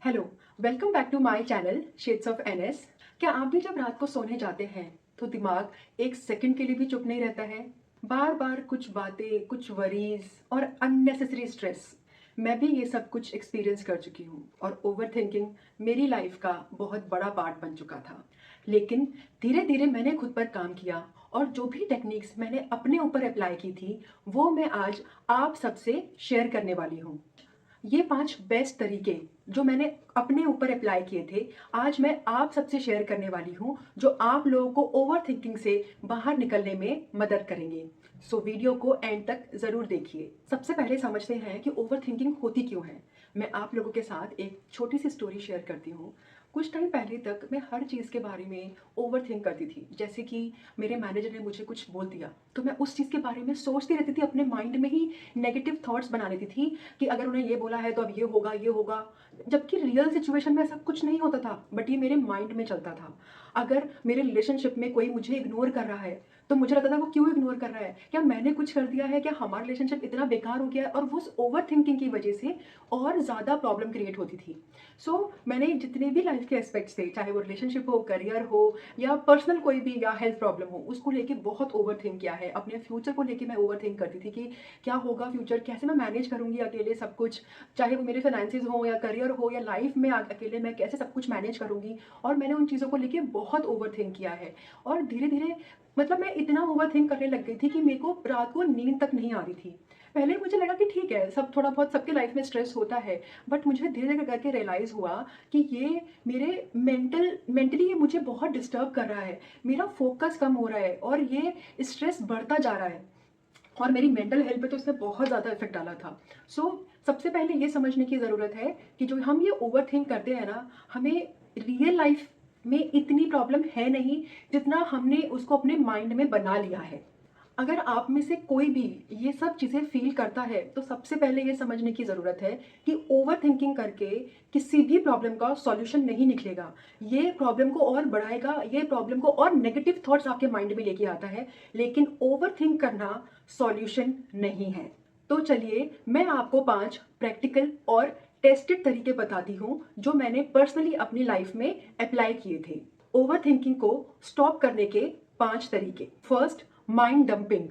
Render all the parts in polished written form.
Hello, welcome back to my channel shades of NS. क्या आप भी जब रात को सोने जाते हैं तो दिमाग एक सेकंड के लिए भी चुप नहीं रहता है? बार बार कुछ बातें, कुछ वरीज और अननेसेसरी स्ट्रेस। मैं भी ये सब कुछ एक्सपीरियंस कर चुकी हूँ और ओवर थिंकिंग मेरी लाइफ का बहुत बड़ा पार्ट बन चुका था। लेकिन धीरे धीरे मैंने खुद पर काम किया और जो भी टेक्निक्स मैंने अपने ऊपर अप्लाई की थी वो मैं आज आप सबसे शेयर करने वाली हूँ। ये 5 बेस्ट तरीके जो मैंने अपने ऊपर अप्लाई किए थे, आज मैं आप सबसे शेयर करने वाली हूँ, जो आप लोगों को ओवर थिंकिंग से बाहर निकलने में मदद करेंगे। सो वीडियो को एंड तक ज़रूर देखिए। सबसे पहले समझते हैं कि ओवर थिंकिंग होती क्यों है। मैं आप लोगों के साथ एक छोटी सी स्टोरी शेयर करती हूँ। कुछ टाइम पहले तक मैं हर चीज़ के बारे में ओवर थिंक करती थी। जैसे कि मेरे मैनेजर ने मुझे कुछ बोल दिया तो मैं उस चीज़ के बारे में सोचती रहती थी, अपने माइंड में ही नेगेटिव थॉट्स बना लेती थी कि अगर उन्हें ये बोला है तो अब ये होगा। जबकि रियल सिचुएशन में ऐसा कुछ नहीं होता था, बट ये मेरे माइंड में चलता था। अगर मेरे रिलेशनशिप में कोई मुझे इग्नोर कर रहा है तो मुझे लगता था वो क्यों इग्नोर कर रहा है, क्या मैंने कुछ कर दिया है, क्या हमारा रिलेशनशिप इतना बेकार हो गया है, और वो ओवर थिंकिंग की वजह से और ज़्यादा प्रॉब्लम क्रिएट होती थी। मैंने जितने भी लाइफ के एस्पेक्ट्स थे, चाहे वो रिलेशनशिप हो, करियर हो या पर्सनल कोई भी या हेल्थ प्रॉब्लम हो, उसको लेके बहुत ओवर थिंक किया है। अपने फ्यूचर को लेके मैं ओवर थिंक करती थी कि क्या होगा फ्यूचर, कैसे मैं मैनेज करूंगी अकेले सब कुछ, चाहे वो मेरे फाइनेंसेस हो या करियर हो या लाइफ में अकेले मैं कैसे सब कुछ मैनेज करूंगी। और मैंने उन चीज़ों को लेके बहुत ओवर थिंक किया है। और धीरे धीरे मतलब मैं इतना ओवर थिंक करने लग गई थी कि मेरे को रात को नींद तक नहीं आ रही थी। पहले मुझे लगा कि ठीक है, सब थोड़ा बहुत सबके लाइफ में स्ट्रेस होता है, बट मुझे धीरे धीरे करके रियलाइज़ हुआ कि ये मेरे मेंटली ये मुझे बहुत डिस्टर्ब कर रहा है। मेरा फोकस कम हो रहा है और ये स्ट्रेस बढ़ता जा रहा है और मेरी मेंटल हेल्थ पे तो इसने बहुत ज़्यादा इफेक्ट डाला था। सबसे पहले ये समझने की ज़रूरत है कि जो हम ये ओवर थिंक करते हैं ना, हमें रियल लाइफ में इतनी प्रॉब्लम है नहीं जितना हमने उसको अपने माइंड में बना लिया है। अगर आप में से कोई भी ये सब चीज़ें फील करता है तो सबसे पहले ये समझने की ज़रूरत है कि ओवर थिंकिंग करके किसी भी प्रॉब्लम का सॉल्यूशन नहीं निकलेगा। ये प्रॉब्लम को और बढ़ाएगा, ये प्रॉब्लम को और नेगेटिव थॉट्स आपके माइंड में लेके आता है, लेकिन ओवर थिंक करना सॉल्यूशन नहीं है। तो चलिए मैं आपको 5 प्रैक्टिकल और टेस्टेड तरीके बताती हूँ जो मैंने पर्सनली अपनी लाइफ में अप्लाई किए थे। ओवर थिंकिंग को स्टॉप करने के 5 तरीके। First, mind dumping.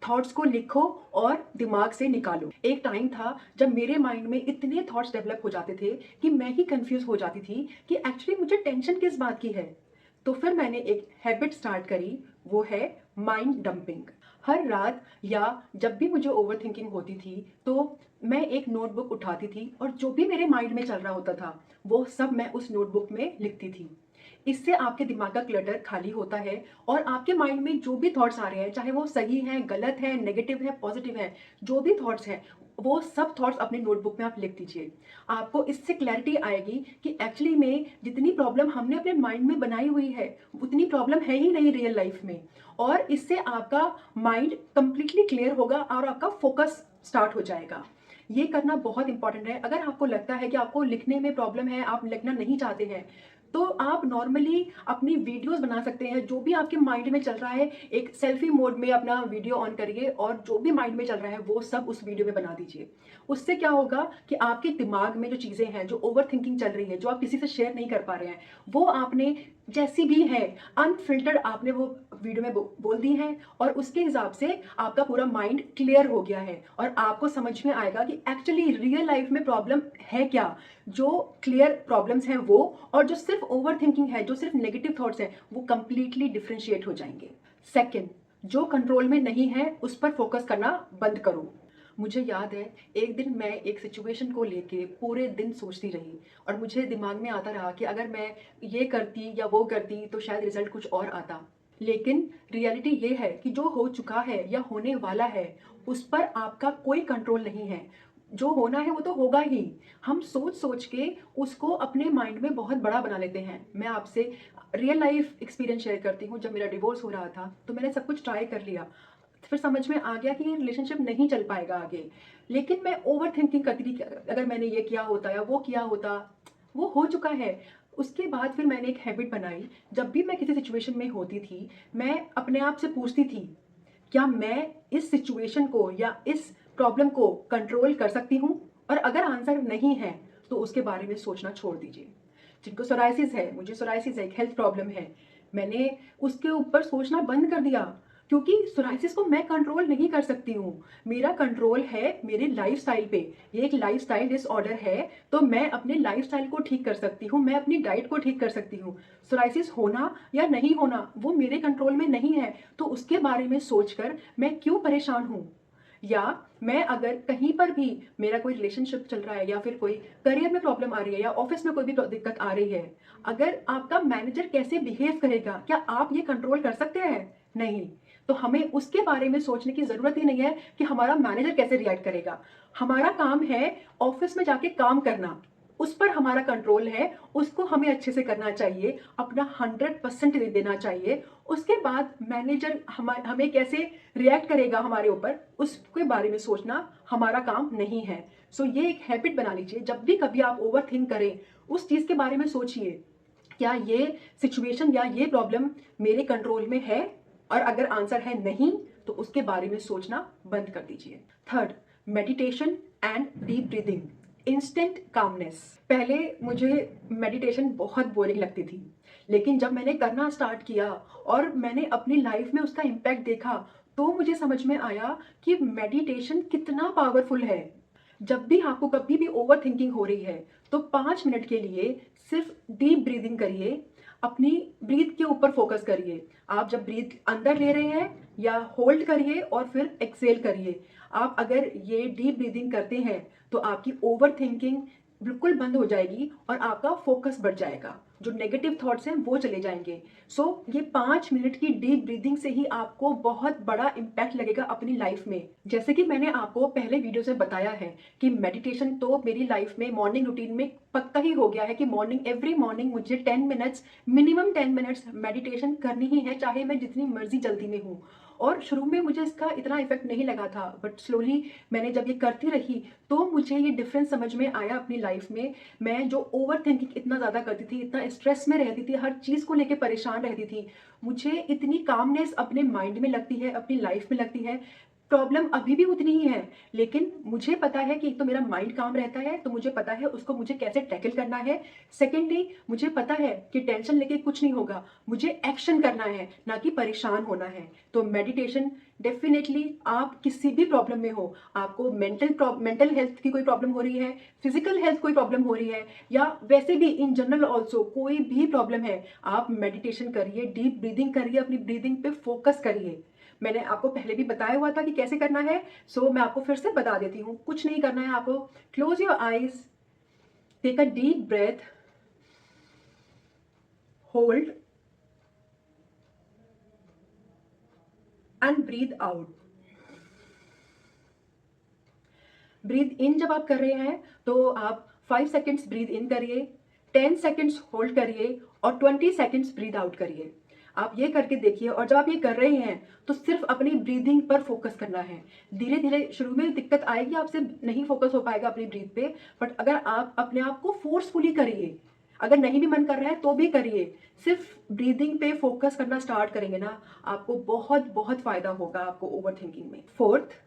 थॉट्स को लिखो और दिमाग से निकालो। एक टाइम था जब मेरे माइंड में इतने थॉट्स डेवलप हो जाते थे कि मैं ही कंफ्यूज हो जाती थी कि एक्चुअली मुझे टेंशन किस बात की है। तो फिर मैंने एक हैबिट स्टार्ट करी, वो है माइंड डंपिंग। हर रात या जब भी मुझे ओवर थिंकिंग होती थी तो मैं एक नोटबुक उठाती थी और जो भी मेरे माइंड में चल रहा होता था वो सब मैं उस नोटबुक में लिखती थी। इससे आपके दिमाग का क्लटर खाली होता है और आपके माइंड में जो भी थॉट्स आ रहे हैं, चाहे वो सही है, गलत है, नेगेटिव है, पॉजिटिव है, जो भी थॉट्स हैं वो सब थॉट्स अपने नोटबुक में आप लिख दीजिए। आपको इससे क्लैरिटी आएगी कि एक्चुअली में जितनी प्रॉब्लम हमने अपने माइंड में बनाई हुई है उतनी प्रॉब्लम है ही नहीं रियल लाइफ में। और इससे आपका माइंड कंप्लीटली क्लियर होगा और आपका फोकस स्टार्ट हो जाएगा। ये करना बहुत इंपॉर्टेंट है। अगर आपको लगता है कि आपको लिखने में प्रॉब्लम है, आप लिखना नहीं चाहते हैं, तो आप नॉर्मली अपनी वीडियोस बना सकते हैं। जो भी आपके माइंड में चल रहा है, एक सेल्फी मोड में अपना वीडियो ऑन करिए और जो भी माइंड में चल रहा है वो सब उस वीडियो में बना दीजिए। उससे क्या होगा कि आपके दिमाग में जो चीज़ें हैं, जो ओवर थिंकिंग चल रही है, जो आप किसी से शेयर नहीं कर पा रहे हैं, वो आपने जैसी भी है अनफिल्टर्ड आपने वो वीडियो में बोल दी है और उसके हिसाब से आपका पूरा माइंड क्लियर हो गया है और आपको समझ में आएगा कि एक्चुअली रियल लाइफ में प्रॉब्लम है क्या। जो क्लियर प्रॉब्लम्स हैं वो, और जो सिर्फ ओवर थिंकिंग है, जो सिर्फ नेगेटिव थॉट्स हैं, वो कंप्लीटली डिफ्रेंशिएट हो जाएंगे। सेकेंड, जो कंट्रोल में नहीं है उस पर फोकस करना बंद करो। मुझे याद है एक दिन मैं एक सिचुएशन को लेके पूरे दिन सोचती रही और मुझे दिमाग में आता रहा कि अगर मैं ये करती या वो करती तो शायद रिजल्ट कुछ और आता। लेकिन रियलिटी ये है कि जो हो चुका है या होने वाला है उस पर आपका कोई कंट्रोल नहीं है। जो होना है वो तो होगा ही। हम सोच सोच के उसको अपने माइंड में बहुत बड़ा बना लेते हैं। मैं आपसे रियल लाइफ एक्सपीरियंस शेयर करती हूँ। जब मेरा डिवोर्स हो रहा था तो मैंने सब कुछ ट्राई कर लिया, फिर समझ में आ गया कि ये रिलेशनशिप नहीं चल पाएगा आगे। लेकिन मैं ओवर थिंकिंग करती थी कि अगर मैंने ये किया होता या वो किया होता, वो हो चुका है। उसके बाद फिर मैंने एक हैबिट बनाई, जब भी मैं किसी सिचुएशन में होती थी मैं अपने आप से पूछती थी, क्या मैं इस सिचुएशन को या इस प्रॉब्लम को कंट्रोल कर सकती हूँ? और अगर आंसर नहीं है तो उसके बारे में सोचना छोड़ दीजिए। जिनको सोराइसिस है, मुझे सोराइसिस है, एक हेल्थ प्रॉब्लम है, मैंने उसके ऊपर सोचना बंद कर दिया, क्योंकि सोराइसिस को मैं कंट्रोल नहीं कर सकती हूँ। मेरा कंट्रोल है मेरे लाइफस्टाइल पे। ये एक लाइफस्टाइल डिसऑर्डर है, तो मैं अपने लाइफस्टाइल को ठीक कर सकती हूँ, मैं अपनी डाइट को ठीक कर सकती हूँ। सोराइसिस होना या नहीं होना वो मेरे कंट्रोल में नहीं है, तो उसके बारे में सोचकर मैं क्यों परेशान हूँ। या मैं अगर कहीं पर भी मेरा कोई रिलेशनशिप चल रहा है या फिर कोई करियर में प्रॉब्लम आ रही है या ऑफिस में कोई भी दिक्कत आ रही है, अगर आपका मैनेजर कैसे बिहेव करेगा, क्या आप ये कंट्रोल कर सकते हैं? नहीं। तो हमें उसके बारे में सोचने की जरूरत ही नहीं है कि हमारा मैनेजर कैसे रिएक्ट करेगा। हमारा काम है ऑफिस में जाके काम करना, उस पर हमारा कंट्रोल है, उसको हमें अच्छे से करना चाहिए, अपना 100% दे देना चाहिए। उसके बाद मैनेजर हमें कैसे रिएक्ट करेगा हमारे ऊपर, उसके बारे में सोचना हमारा काम नहीं है। सो ये एक हैबिट बना लीजिए, जब भी कभी आप ओवर थिंक करें उस चीज़ के बारे में सोचिए, क्या ये सिचुएशन या ये प्रॉब्लम मेरे कंट्रोल में है, और अगर आंसर है नहीं तो उसके बारे में सोचना बंद कर दीजिए। Third, meditation and deep breathing, instant calmness. पहले मुझे मेडिटेशन बहुत बोरिंग लगती थी, लेकिन जब मैंने करना स्टार्ट किया और मैंने अपनी लाइफ में उसका इम्पैक्ट देखा, तो मुझे समझ में आया कि मेडिटेशन कितना पावरफुल है। जब भी आपको कभी भी ओवर थिंकिंग हो रही है, तो 5 मिनट के लिए सिर्फ डीप ब्रीदिंग करिए, अपनी ब्रीथ के ऊपर फोकस करिए। आप जब ब्रीथ अंदर ले रहे हैं या होल्ड करिए और फिर एक्सेल करिए। आप अगर ये डीप ब्रीदिंग करते हैं तो आपकी ओवर थिंकिंग बिल्कुल बंद हो जाएगी और आपका फोकस बढ़ जाएगा, जो नेगेटिव थॉट्स हैं वो चले जाएंगे। सो ये 5 मिनट की डीप ब्रीदिंग से ही आपको बहुत बड़ा इम्पैक्ट लगेगा अपनी लाइफ में। जैसे कि मैंने आपको पहले वीडियो से बताया है कि मेडिटेशन तो मेरी लाइफ में मॉर्निंग रूटीन में पक्का ही हो गया है कि एवरी मॉर्निंग मुझे 10 मिनट्स, मिनिमम 10 मिनट्स मेडिटेशन करनी ही है, चाहे मैं जितनी मर्जी जल्दी में हूँ। और शुरू में मुझे इसका इतना इफेक्ट नहीं लगा था, बट स्लोली मैंने जब ये करती रही तो मुझे ये डिफरेंस समझ में आया अपनी लाइफ में। मैं जो ओवर थिंकिंग इतना ज़्यादा करती थी, इतना स्ट्रेस में रहती थी, हर चीज़ को लेकर परेशान रहती थी, मुझे इतनी कामनेस अपने माइंड में लगती है, अपनी लाइफ में लगती है। प्रॉब्लम अभी भी उतनी ही है, लेकिन मुझे पता है कि एक तो मेरा माइंड काम रहता है, तो मुझे पता है उसको मुझे कैसे टैकल करना है। सेकेंडली, मुझे पता है कि टेंशन लेके कुछ नहीं होगा, मुझे एक्शन करना है, ना कि परेशान होना है। तो मेडिटेशन डेफिनेटली, आप किसी भी प्रॉब्लम में हो, आपको मेंटल हेल्थ की कोई प्रॉब्लम हो रही है, फिजिकल हेल्थ कोई प्रॉब्लम हो रही है, या वैसे भी इन जनरल ऑल्सो कोई भी प्रॉब्लम है, आप मेडिटेशन करिए, डीप ब्रीदिंग करिए, अपनी ब्रीदिंग पे फोकस करिए। मैंने आपको पहले भी बताया हुआ था कि कैसे करना है, सो मैं आपको फिर से बता देती हूँ। कुछ नहीं करना है आपको, close your eyes, take a deep breath, hold and breathe out. Breathe in जब आप कर रहे हैं तो आप 5 सेकेंड्स ब्रीथ इन करिए, 10 सेकेंड्स होल्ड करिए और 20 सेकेंड्स ब्रीथ आउट करिए। आप ये करके देखिए, और जब आप ये कर रहे हैं तो सिर्फ अपनी ब्रीदिंग पर फोकस करना है। धीरे धीरे शुरू में दिक्कत आएगी, आपसे नहीं फोकस हो पाएगा अपनी ब्रीथ पे, बट अगर आप अपने आप को फोर्सफुली करिए, अगर नहीं भी मन कर रहा है तो भी करिए, सिर्फ ब्रीदिंग पे फोकस करना स्टार्ट करेंगे ना, आपको बहुत बहुत फायदा होगा आपको ओवर थिंकिंग में। फोर्थ,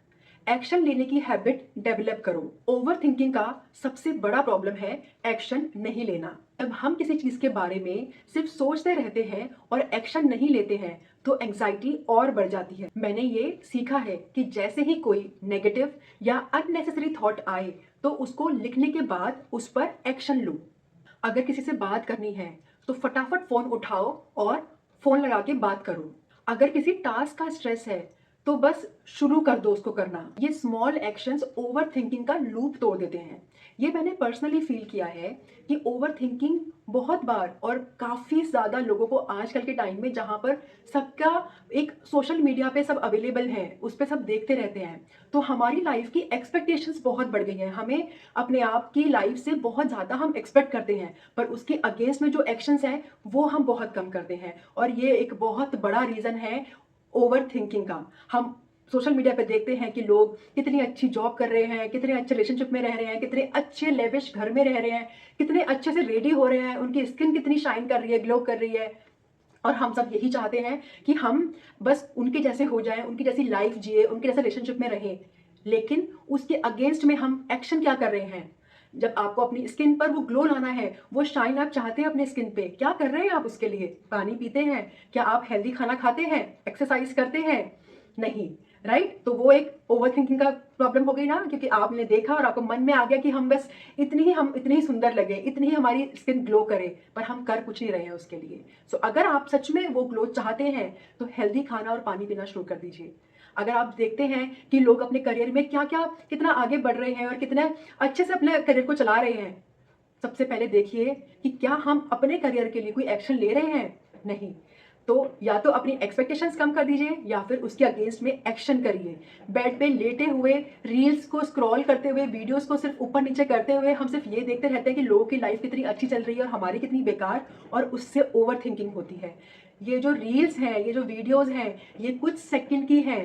एक्शन लेने की हैबिट डेवलप करो। ओवर थिंकिंग का सबसे बड़ा प्रॉब्लम है एक्शन नहीं लेना। जब हम किसी चीज के बारे में सिर्फ सोचते रहते हैं और एक्शन नहीं लेते हैं तो एंग्जाइटी और बढ़ जाती है। मैंने ये सीखा है कि जैसे ही कोई नेगेटिव या अननेसेसरी थॉट आए तो उसको लिखने के बाद उस पर एक्शन लो। अगर किसी से बात करनी है तो फटाफट फोन उठाओ और फोन लगा के बात करो। अगर किसी टास्क का स्ट्रेस है तो बस शुरू कर दो उसको करना। ये स्मॉल एक्शंस ओवर थिंकिंग का लूप तोड़ देते हैं। ये मैंने पर्सनली फील किया है कि ओवर थिंकिंग बहुत बार, और काफ़ी ज़्यादा लोगों को आजकल के टाइम में, जहाँ पर सबका एक सोशल मीडिया पे सब अवेलेबल है, उस पर सब देखते रहते हैं, तो हमारी लाइफ की एक्सपेक्टेशंस बहुत बढ़ गई हैं। हमें अपने आप की लाइफ से बहुत ज़्यादा हम एक्सपेक्ट करते हैं, पर उसके अगेंस्ट में जो एक्शंस हैं वो हम बहुत कम करते हैं, और ये एक बहुत बड़ा रीज़न है ओवर थिंकिंग का। हम सोशल मीडिया पे देखते हैं कि लोग कितनी अच्छी जॉब कर रहे हैं, कितने अच्छे रिलेशनशिप में रह रहे हैं, कितने अच्छे लेविश घर में रह रहे हैं, कितने अच्छे से रेडी हो रहे हैं, उनकी स्किन कितनी शाइन कर रही है, ग्लो कर रही है, और हम सब यही चाहते हैं कि हम बस उनके जैसे हो जाएं, उनकी जैसी लाइफ जिए, उनके जैसे रिलेशनशिप में रहें। लेकिन उसके अगेंस्ट में हम एक्शन क्या कर रहे हैं? जब आपको अपनी स्किन पर वो ग्लो लाना है, वो शाइन आप चाहते हैं अपने स्किन पे, क्या कर रहे हैं आप उसके लिए? पानी पीते हैं? क्या आप हेल्दी खाना खाते हैं? एक्सरसाइज करते हैं? नहीं, राइट? तो वो एक ओवर थिंकिंग का प्रॉब्लम हो गई ना, क्योंकि आपने देखा और आपको मन में आ गया कि हम इतनी ही सुंदर लगे, इतनी ही हमारी स्किन ग्लो करे, पर हम कर कुछ नहीं रहे हैं उसके लिए। सो अगर आप सच में वो ग्लो चाहते हैं तो हेल्दी खाना और पानी पीना शुरू कर दीजिए। अगर आप देखते हैं कि लोग अपने करियर में क्या क्या कितना आगे बढ़ रहे हैं और कितने अच्छे से अपने करियर को चला रहे हैं, सबसे पहले देखिए कि क्या हम अपने करियर के लिए कोई एक्शन ले रहे हैं? नहीं। तो या तो अपनी एक्सपेक्टेशंस कम कर दीजिए या फिर उसके अगेंस्ट में एक्शन करिए। बेड पे लेटे हुए रील्स को स्क्रॉल करते हुए, वीडियोस को सिर्फ ऊपर नीचे करते हुए हम सिर्फ ये देखते रहते हैं कि लोगों की लाइफ कितनी अच्छी चल रही है और हमारी कितनी बेकार, और उससे ओवर थिंकिंग होती है। ये जो रील्स हैं, ये जो वीडियोस हैं, ये कुछ सेकंड की हैं,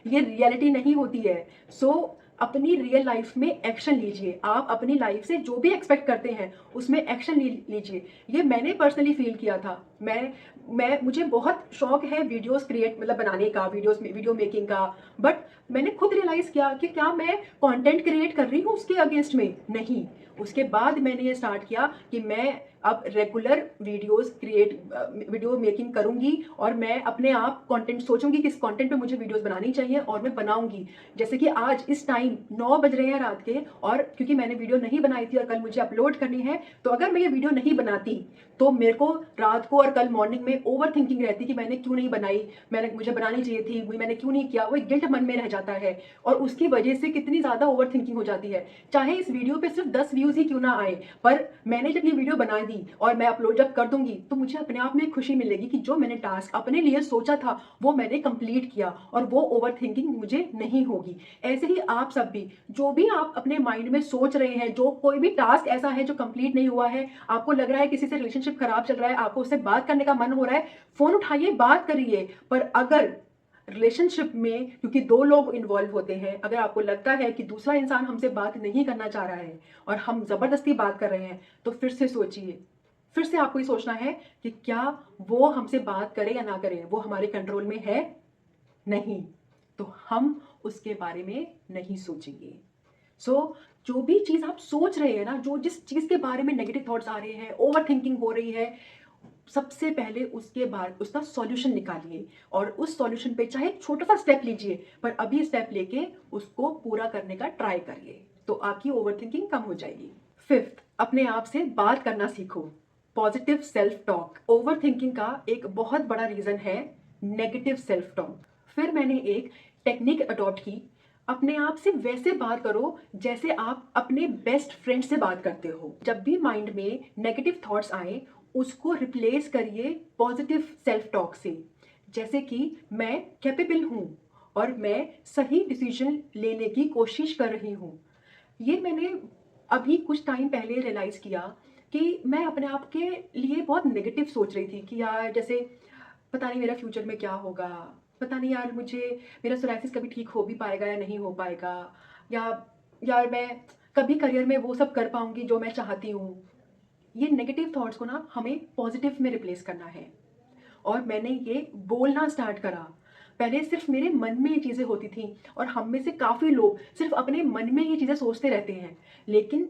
ये रियलिटी नहीं होती है। सो अपनी रियल लाइफ में एक्शन लीजिए। आप अपनी लाइफ से जो भी एक्सपेक्ट करते हैं उसमें एक्शन लीजिए। ये मैंने पर्सनली फील किया था। मैं मुझे बहुत शौक है वीडियोस क्रिएट मतलब बनाने का, वीडियो मेकिंग का, बट मैंने खुद रियलाइज किया कि क्या मैं कंटेंट क्रिएट कर रही हूँ उसके अगेंस्ट में? नहीं। उसके बाद मैंने ये स्टार्ट किया कि मैं अब रेगुलर वीडियो मेकिंग करूंगी और मैं अपने आप कंटेंट सोचूंगी किस कंटेंट पे मुझे वीडियोस बनानी चाहिए और मैं बनाऊंगी। जैसे कि आज इस टाइम 9 बज रहे हैं रात के, और क्योंकि मैंने वीडियो नहीं बनाई थी और कल मुझे अपलोड करनी है, तो अगर मैं ये वीडियो नहीं बनाती तो मेरे को रात को और कल मॉर्निंग में ओवर थिंकिंग रहती कि मैंने क्यों नहीं बनाई, मुझे बनानी चाहिए थी, मैंने क्यों नहीं किया। वो एक गिल्ट मन में रह जाता है और उसकी वजह से कितनी ज्यादा ओवर थिंकिंग हो जाती है। चाहे इस वीडियो पे सिर्फ 10 व्यूज ही क्यों ना आए, पर मैंने जब ये वीडियो बना दी और मैं अपलोड जब कर दूंगी तो मुझे अपने आप में खुशी मिलेगी कि जो मैंने टास्क अपने लिए सोचा था वो मैंने कंप्लीट किया और वो ओवर थिंकिंग मुझे नहीं होगी। ऐसे ही आप सब भी, जो भी आप अपने माइंड में सोच रहे हैं, जो कोई भी टास्क ऐसा है जो कंप्लीट नहीं हुआ है, आपको लग रहा है किसी से रिलेशनशिप खराब चल रहा है, आपको उससे बात करने का मन हो रहा है, फोन उठाइए, बात करिए। पर अगर रिलेशनशिप में, क्योंकि दो लोग इन्वॉल्व होते हैं, अगर आपको लगता है कि दूसरा इंसान हमसे बात नहीं करना चाह रहा है और हम जबरदस्ती बात कर रहे हैं, तो फिर से सोचिए। फिर से आपको ये सोचना है कि क्या वो हमसे बात करे या ना करे, वो हमारे कंट्रोल में है? नहीं। तो हम उसके बारे में नहीं सोचेंगे। जो भी चीज आप सोच रहे हैं ना, जिस चीज के बारे में नेगेटिव थॉट्स आ रहे हैं, ओवर थिंकिंग हो रही है, सबसे पहले उसके बाद उसका सॉल्यूशन निकालिए और उस सॉल्यूशन पे चाहे छोटा सा स्टेप लीजिए, पर अभी स्टेप लेके उसको पूरा करने का ट्राई करिए, तो आपकी ओवर थिंकिंग कम हो जाएगी। फिफ्थ, अपने आप से बात करना सीखो। Positive self talk over thinking का एक बहुत बड़ा रीजन है। Negative self talk. फिर मैंने एक टेक्निक अडॉप्ट की। अपने आप से वैसे बात करो जैसे आप अपने बेस्ट फ्रेंड से बात करते हो। जब भी माइंड में नेगेटिव थॉट्स आए, उसको रिप्लेस करिए पॉजिटिव सेल्फ टॉक से। जैसे कि मैं कैपेबल हूँ और मैं सही डिसीजन लेने की कोशिश कर रही हूँ। ये मैंने अभी कुछ टाइम पहले रियलाइज किया कि मैं अपने आप के लिए बहुत नेगेटिव सोच रही थी कि यार जैसे पता नहीं मेरा फ्यूचर में क्या होगा, पता नहीं यार मुझे मेरा सोराइसिस कभी ठीक हो भी पाएगा या नहीं हो पाएगा, या यार मैं कभी करियर में वो सब कर पाऊंगी जो मैं चाहती हूँ। ये नेगेटिव थॉट्स को ना हमें पॉजिटिव में रिप्लेस करना है। और मैंने ये बोलना स्टार्ट करा। पहले सिर्फ मेरे मन में ये चीज़ें होती थी और हम में से काफ़ी लोग सिर्फ अपने मन में ये चीज़ें सोचते रहते हैं, लेकिन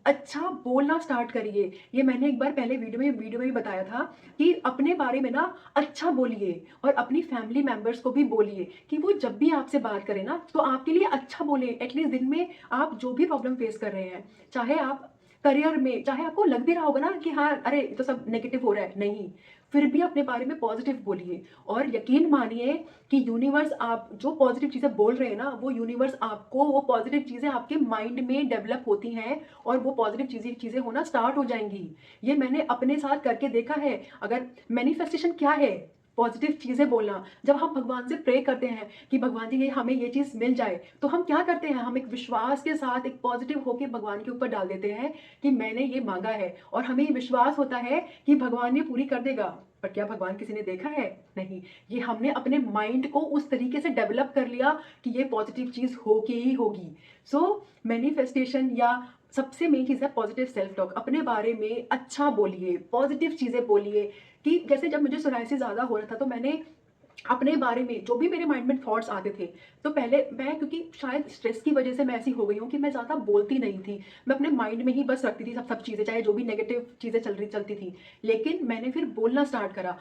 अच्छा बोलना स्टार्ट करिए। ये मैंने एक बार पहले वीडियो में भी बताया था कि अपने बारे में ना अच्छा बोलिए और अपनी फैमिली मेंबर्स को भी बोलिए कि वो जब भी आपसे बात करें ना तो आपके लिए अच्छा बोले। एटलीस्ट दिन में आप जो भी प्रॉब्लम फेस कर रहे हैं, चाहे आप करियर में, चाहे आपको लग भी रहा होगा ना कि हाँ अरे ये तो सब नेगेटिव हो रहा है, नहीं, फिर भी अपने बारे में पॉजिटिव बोलिए। और यकीन मानिए कि यूनिवर्स, आप जो पॉजिटिव चीज़ें बोल रहे हैं ना, वो यूनिवर्स आपको वो पॉजिटिव चीज़ें आपके माइंड में डेवलप होती हैं और वो पॉजिटिव चीज़ें होना स्टार्ट हो जाएंगी। ये मैंने अपने साथ करके देखा है। अगर मैनिफेस्टेशन क्या है, पॉजिटिव चीज़ें बोलना। जब हम भगवान से प्रे करते हैं कि भगवान जी ये हमें ये चीज़ मिल जाए, तो हम क्या करते हैं, हम एक विश्वास के साथ एक पॉजिटिव होकर भगवान के ऊपर डाल देते हैं कि मैंने ये मांगा है, और हमें ये विश्वास होता है कि भगवान ये पूरी कर देगा। पर क्या भगवान किसी ने देखा है? नहीं। ये हमने अपने माइंड को उस तरीके से डेवलप कर लिया कि ये पॉजिटिव चीज़ होगी ही होगी। सो मैनिफेस्टेशन या सबसे मेन चीज़ है पॉजिटिव सेल्फ टॉक। अपने बारे में अच्छा बोलिए, पॉजिटिव चीज़ें बोलिए। कि जैसे जब मुझे सोराइसिस ज़्यादा हो रहा था तो मैंने अपने बारे में जो भी मेरे माइंड में थॉट्स आते थे, तो पहले मैं, क्योंकि शायद स्ट्रेस की वजह से मैं ऐसी हो गई हूँ कि मैं ज़्यादा बोलती नहीं थी। मैं अपने माइंड में ही बस रखती थी सब सब चीज़ें, चाहे जो भी नेगेटिव चीज़ें चलती थी। लेकिन मैंने फिर बोलना स्टार्ट करा।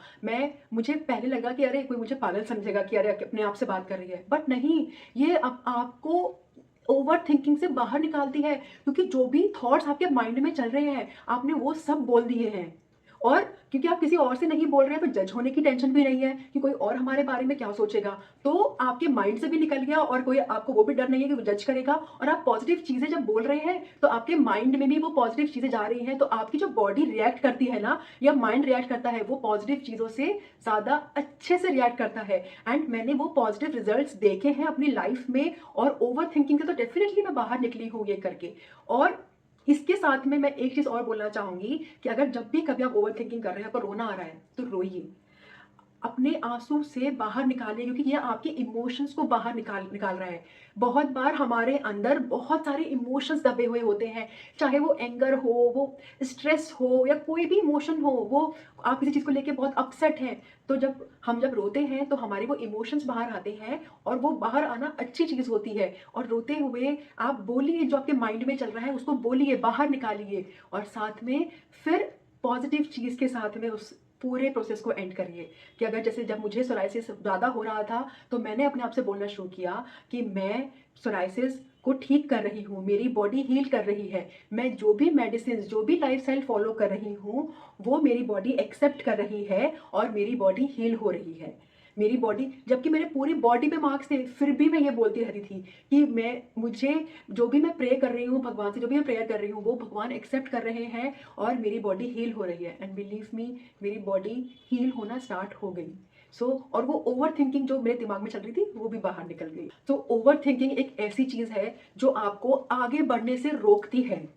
मुझे पहले लगा कि अरे कोई मुझे पागल समझेगा कि अरे अपने आप से बात कर रही है। बट नहीं, ये आपको ओवरथिंकिंग से बाहर निकालती है, क्योंकि जो भी थॉट्स आपके माइंड में चल रहे हैं, आपने वो सब बोल दिए हैं। और क्योंकि आप किसी और से नहीं बोल रहे हैं, तो जज होने की टेंशन भी नहीं है कि कोई और हमारे बारे में क्या सोचेगा। तो आपके माइंड से भी निकल गया, और कोई आपको वो भी डर नहीं है कि वो जज करेगा। और आप पॉजिटिव चीज़ें जब बोल रहे हैं, तो आपके माइंड में भी वो पॉजिटिव चीज़ें जा रही हैं। तो आपकी जो बॉडी रिएक्ट करती है ना, या माइंड रिएक्ट करता है, वो पॉजिटिव चीज़ों से ज़्यादा अच्छे से रिएक्ट करता है। एंड मैंने वो पॉजिटिव रिजल्ट्स देखे हैं अपनी लाइफ में, और ओवर थिंकिंग से तो डेफिनेटली मैं बाहर निकली हूँ ये करके। और इसके साथ में मैं एक चीज़ और बोलना चाहूँगी कि अगर जब भी कभी आप ओवरथिंकिंग कर रहे हैं, आपको रोना आ रहा है, तो रोइए। अपने आंसू से बाहर निकालिए, क्योंकि ये आपके इमोशंस को बाहर निकाल निकाल रहा है। बहुत बार हमारे अंदर बहुत सारे इमोशंस दबे हुए होते हैं, चाहे वो एंगर हो, वो स्ट्रेस हो, या कोई भी इमोशन हो, वो आप किसी चीज़ को लेके बहुत अपसेट हैं। तो जब रोते हैं, तो हमारे वो इमोशंस बाहर आते हैं, और वो बाहर आना अच्छी चीज़ होती है। और रोते हुए आप बोलिए, जो आपके माइंड में चल रहा है उसको बोलिए, बाहर निकालिए। और साथ में फिर पॉजिटिव चीज़ के साथ में उस पूरे प्रोसेस को एंड करिए। कि अगर जैसे जब मुझे सोराइसिस ज़्यादा हो रहा था, तो मैंने अपने आप से बोलना शुरू किया कि मैं सोराइसिस को ठीक कर रही हूँ, मेरी बॉडी हील कर रही है। मैं जो भी मेडिसिन, जो भी लाइफस्टाइल फॉलो कर रही हूँ, वो मेरी बॉडी एक्सेप्ट कर रही है, और मेरी बॉडी हील हो रही है। मेरी बॉडी, जबकि मेरे पूरी बॉडी पे मार्क्स थे, फिर भी मैं ये बोलती रहती थी कि मुझे जो भी मैं प्रे कर रही हूँ भगवान से, जो भी मैं प्रेयर कर रही हूँ, वो भगवान एक्सेप्ट कर रहे हैं, और मेरी बॉडी हील हो रही है। एंड बिलीव मी, मेरी बॉडी हील होना स्टार्ट हो गई। और वो ओवर थिंकिंग जो मेरे दिमाग में चल रही थी, वो भी बाहर निकल गई। तो ओवर थिंकिंग एक ऐसी चीज़ है जो आपको आगे बढ़ने से रोकती है।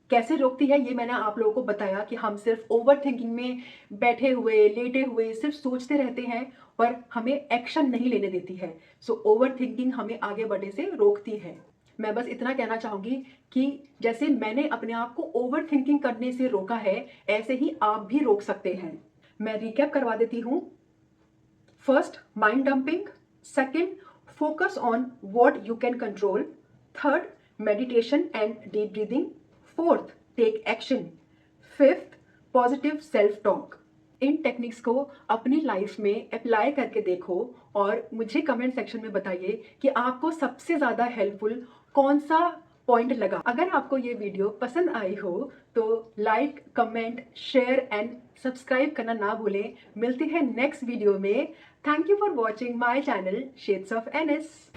कैसे रोकती है, ये मैंने आप लोगों को बताया कि हम सिर्फ ओवर थिंकिंग में बैठे हुए, लेटे हुए सिर्फ सोचते रहते हैं, पर हमें एक्शन नहीं लेने देती है। ओवर थिंकिंग हमें आगे बढ़ने से रोकती है। मैं बस इतना कहना चाहूँगी कि जैसे मैंने अपने आप को ओवर थिंकिंग करने से रोका है, ऐसे ही आप भी रोक सकते हैं। मैं रिकैप करवा देती हूँ। First, mind dumping. Second, focus on what you can control. Third, meditation and deep breathing. Fourth, take action. Fifth, positive self-talk. In techniques को अपनी लाइफ में अप्लाई करके देखो, और मुझे कमेंट सेक्शन में बताइए कि आपको सबसे ज़्यादा हेल्पफुल कौन सा पॉइंट लगा। अगर आपको ये वीडियो पसंद आई हो, तो like, comment, share and subscribe करना ना भूलें। मिलते हैं नेक्स्ट वीडियो में। Thank you for watching my channel shades of NS.